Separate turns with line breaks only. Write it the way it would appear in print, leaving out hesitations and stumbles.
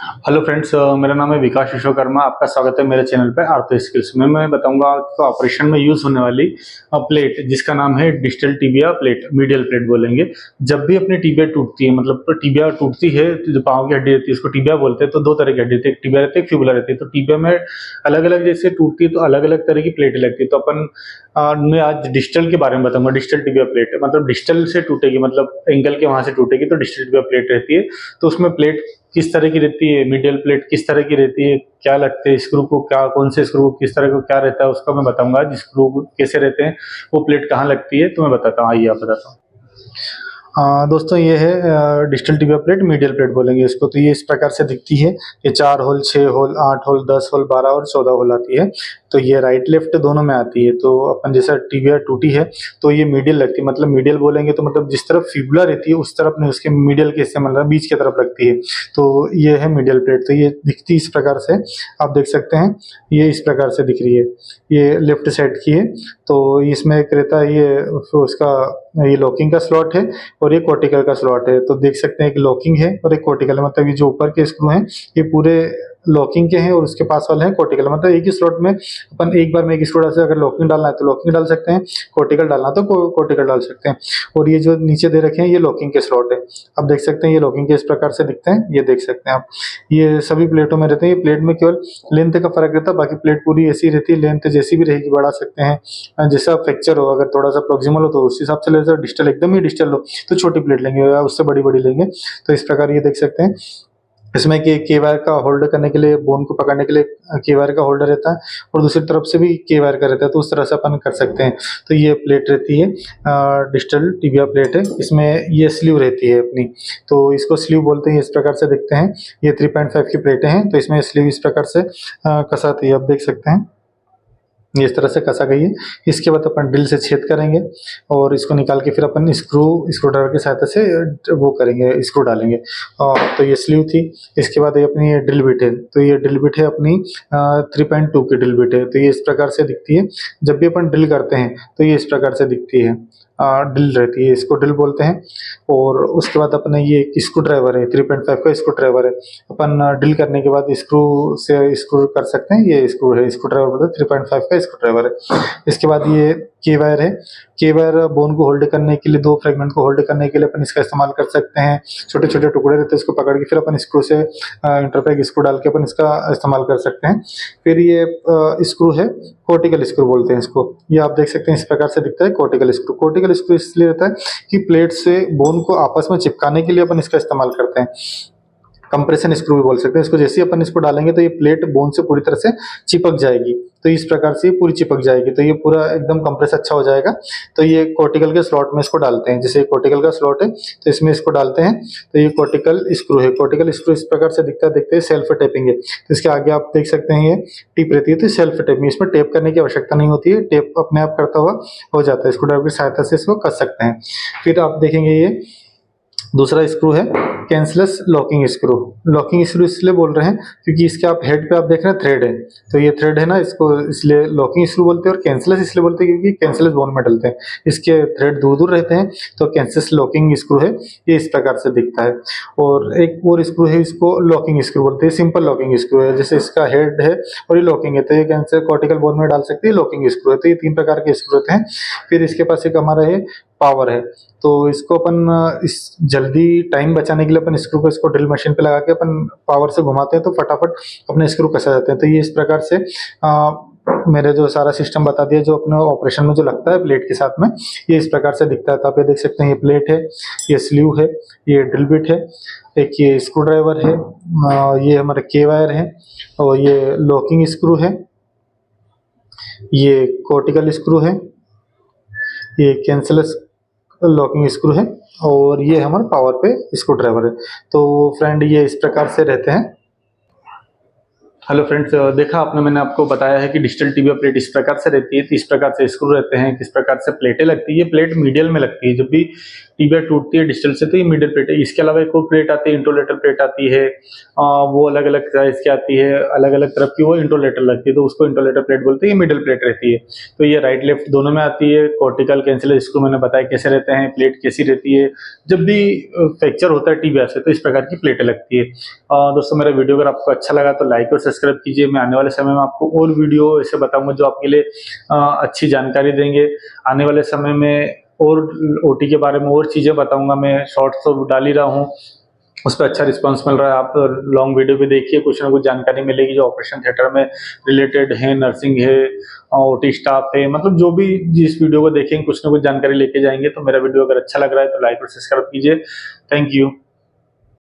Hello friends, मेरा नाम है विकास विश्वकर्मा। आपका स्वागत है मेरे चैनल पे आर्थो स्किल्स में। मैं बताऊंगा आपको ऑपरेशन में यूज होने वाली प्लेट जिसका नाम है distal tibia plate, medial plate बोलेंगे। जब भी अपनी टिबिया टूटती है, मतलब टिबिया टूटती है तो जो पाँव की हड्डी रहती है उसको टिबिया बोलते हैं। तो दो तरह की हड्डी रहती है, एक टिबिया रहती है, एक फिबुला रहती है। तो टिबिया में अलग अलग जैसे टूटती है तो अलग अलग तरह की प्लेटें लगती है। तो अपन मैं आज डिस्टल के बारे में बताऊंगा। डिस्टल टिबिया प्लेट मतलब डिस्टल से टूटेगी, मतलब एंकल के वहां से टूटेगी तो डिस्टल टिबिया प्लेट रहती है। तो उसमें प्लेट किस तरह की रहती है, मीडियल प्लेट किस तरह की रहती है, क्या लगते हैं स्क्रू को, क्या कौन से स्क्रू किस तरह को क्या रहता है उसका मैं बताऊंगा। आज स्क्रू कैसे रहते हैं, वो प्लेट कहाँ लगती है तो मैं बताता हूँ। आइए आप बताता हूँ। दोस्तों ये है digital tibia plate, medial plate बोलेंगे इसको। तो ये इस प्रकार से दिखती है। ये 4 होल, 6 होल, 8 होल, 10 होल, 12 और 14 होल आती है। तो ये राइट लेफ्ट दोनों में आती है। तो अपन जैसा टिबिया टूटी है तो ये मीडियल लगती है। मतलब मीडियल बोलेंगे तो मतलब जिस तरफ फिबुला रहती है उस तरफ नहीं, उसके मीडियल के हिस्से मतलब बीच की तरफ लगती है। तो ये है मीडियल प्लेट। तो ये दिखती इस प्रकार से, आप देख सकते हैं। ये इस प्रकार से दिख रही है। ये लेफ्ट साइड की है। तो इसमें एक रहता है ये उसका, ये लॉकिंग का स्लॉट है और ये कॉर्टिकल का स्लॉट है। तो देख सकते हैं एक लॉकिंग है और एक कॉर्टिकल है। मतलब ये जो ऊपर के स्क्रू हैं ये पूरे लॉकिंग के हैं और उसके पास वाले हैं कॉर्टिकल। मतलब एक ही स्लॉट में अपन एक बार में एक स्क्रू डाल सकते हैं। अगर लॉकिंग डालना है तो लॉकिंग डाल सकते हैं, कॉर्टिकल डालना है तो कॉर्टिकल डाल सकते हैं। और ये जो नीचे दे रखे हैं ये लॉकिंग के स्लॉट है। आप देख सकते हैं ये लॉकिंग के इस प्रकार से दिखते हैं। ये देख सकते हैं आप, ये सभी प्लेटों में रहते हैं। ये प्लेट में केवल लेंथ का फर्क रहता है, बाकी प्लेट पूरी ऐसी रहती है। लेंथ जैसी भी रहेगी बढ़ा सकते हैं, जैसा फ्रैक्चर हो, अगर थोड़ा सा प्रोक्सिमल हो तो उस हिसाब से ले सकते। डिजिटल एकदम ही डिजिटल हो तो छोटी प्लेट लेंगे या उससे बड़ी बड़ी लेंगे। तो इस प्रकार ये देख सकते हैं। इसमें के वायर का होल्ड करने के लिए, बोन को पकड़ने के लिए के वायर का होल्डर रहता है और दूसरी तरफ से भी के वायर का रहता है। तो उस तरह से अपन कर सकते हैं। तो ये प्लेट रहती है, डिजिटल टिबिया प्लेट है। इसमें ये स्लीव रहती है अपनी, तो इसको स्लीव बोलते हैं। इस प्रकार से दिखते हैं। ये 3.5 की प्लेटें हैं। तो इसमें स्लीव इस प्रकार से कसाती है, आप देख सकते हैं। ये इस तरह से कसा गई है। इसके बाद अपन ड्रिल से छेद करेंगे और इसको निकाल के फिर अपन स्क्रू ड्राइवर की सहायता से वो करेंगे, स्क्रू डालेंगे। और तो ये स्लीव थी। इसके बाद ये अपनी ड्रिल बिट है। तो ये ड्रिल बिट है अपनी 3.2 की ड्रिल बिट है। तो ये इस प्रकार से दिखती है। जब भी अपन ड्रिल करते हैं तो ये इस प्रकार से दिखती है, ड्रिल रहती है, इसको ड्रिल बोलते हैं। और उसके बाद अपने ये स्क्रू ड्राइवर है, 3.5 का स्क्रू ड्राइवर है। अपन ड्रिल करने के बाद स्क्रू से स्क्रू कर सकते हैं। ये स्क्रू है, स्क्रू ड्राइवर बोलते हैं, 3.5 का स्क्रू ड्राइवर है। इसके बाद ये के वायर है। के वायर बोन को होल्ड करने के लिए, दो फ्रेगमेंट को होल्ड करने के लिए अपन इसका इस्तेमाल कर सकते हैं। छोटे छोटे टुकड़े रहते हैं, उसको पकड़ के फिर अपन स्क्रू से इंटरपेग स्क्रू डाल के अपन इसका इस्तेमाल कर सकते हैं। फिर ये स्क्रू है, कॉर्टिकल स्क्रू बोलते हैं इसको। ये आप देख सकते हैं इस प्रकार से दिखता है कॉर्टिकल स्क्रू। कॉर्टिकल स्क्रू इसलिए रहता है कि प्लेट से बोन को आपस में चिपकाने के लिए अपन इसका इस्तेमाल करते हैं। कंप्रेशन स्क्रू भी बोल सकते हैं इसको। जैसे ही अपन इसको डालेंगे तो ये प्लेट बोन से पूरी तरह से चिपक जाएगी। तो इस प्रकार से ये पूरी चिपक जाएगी, तो ये पूरा एकदम कंप्रेस अच्छा हो जाएगा। तो ये कॉर्टिकल के स्लॉट में इसको डालते हैं। जैसे कॉर्टिकल का स्लॉट है तो इसमें इसको डालते हैं। तो ये कॉर्टिकल स्क्रू है। कॉर्टिकल स्क्रू इस प्रकार से दिखता है, देखते हैं सेल्फ टेपिंग है। तो इसके आगे आप देख सकते हैं ये टिप रहती है। तो सेल्फ टेपिंग, इसमें टेप करने की आवश्यकता नहीं होती है, टेप अपने आप करता हुआ हो जाता है। स्क्रू ड्राइवर की सहायता से इसको कर सकते हैं। फिर आप देखेंगे ये दूसरा स्क्रू है कैंसलेस लॉकिंग स्क्रू। लॉकिंग स्क्रू इसलिए बोल रहे हैं क्योंकि इसके आप हेड पे आप देख रहे हैं थ्रेड है। तो ये थ्रेड है ना, इसको इसलिए लॉकिंग स्क्रू बोलते हैं। और कैंसलेस इसलिए बोलते हैं क्योंकि कैंसलेस बोन में डलते हैं, इसके थ्रेड दूर दूर रहते हैं। तो कैंसलेस लॉकिंग स्क्रू है, ये इस प्रकार से दिखता है। और एक और स्क्रू है, इसको लॉकिंग स्क्रू बोलते हैं। सिंपल लॉकिंग स्क्रू है, जैसे इसका हेड है और ये लॉकिंग है। तो ये कैंसर कॉर्टिकल बोन में डाल सकते हैं, लॉकिंग स्क्रू है। तो ये 3 प्रकार के स्क्रू होते हैं। फिर इसके पास एक हमारा है पावर है। तो इसको अपन इस जल्दी टाइम बचाने के लिए अपन स्क्रू को इसको ड्रिल मशीन पे लगा के अपन पावर से घुमाते हैं तो फटाफट अपने स्क्रू कसा जाते हैं। तो ये इस प्रकार से मेरे जो सारा सिस्टम बता दिया जो अपने ऑपरेशन में जो लगता है प्लेट के साथ में, ये इस प्रकार से दिखता है। तो आप ये देख सकते हैं, ये प्लेट है, ये स्लीव है, ये ड्रिल बिट है, एक ये स्क्रू ड्राइवर है, ये हमारे के वायर है, और ये लॉकिंग स्क्रू है, ये कॉर्टिकल स्क्रू है, ये कैंसलेस लॉकिंग स्क्रू है, और ये हमारे पावर पे स्क्रू ड्राइवर है। तो फ्रेंड ये इस प्रकार से रहते हैं। हेलो फ्रेंड्स, देखा आपने, मैंने आपको बताया है कि डिजिटल टीबिया प्लेट इस प्रकार से रहती है, इस प्रकार से स्क्रू रहते हैं, किस प्रकार से प्लेटें लगती है। ये प्लेट मीडियल में लगती है। जब भी टीबिया टूटती है डिजिटल से तो ये मीडियल प्लेट है। इसके अलावा एक और प्लेट आती है, इंट्रोलेटर प्लेट आती है। वो अलग अलग साइज की आती है, अलग अलग तरफ की, वो इंट्रोलेटर लगती है, तो उसको इंट्रोलेटर प्लेट बोलते हैं। ये मिडिल प्लेट रहती है। तो ये राइट लेफ्ट दोनों में आती है। कॉर्टिकल कैंसिलर स्क्रू मैंने बताया कैसे रहते हैं, प्लेट कैसी रहती है। जब भी फ्रैक्चर होता है टीबिया से तो इस प्रकार की प्लेटें लगती है। दोस्तों, मेरा वीडियो अगर आपको अच्छा लगा तो लाइक और सब्सक्राइब कीजिए। मैं आने वाले समय में आपको और वीडियो ऐसे बताऊंगा जो आपके लिए अच्छी जानकारी देंगे। आने वाले समय में और ओटी के बारे में और चीजें बताऊंगा। मैं शॉर्ट्स तो डाल ही रहा हूँ, उस पर अच्छा रिस्पांस मिल रहा है। आप लॉन्ग वीडियो भी देखिए, कुछ ना कुछ जानकारी मिलेगी जो ऑपरेशन थिएटर में रिलेटेड है, नर्सिंग है, ओटी स्टाफ है, मतलब जो भी जिस वीडियो को देखेंगे कुछ ना कुछ जानकारी लेके जाएंगे। तो मेरा वीडियो अगर अच्छा लग रहा है तो लाइक और सब्सक्राइब कीजिए। Thank you.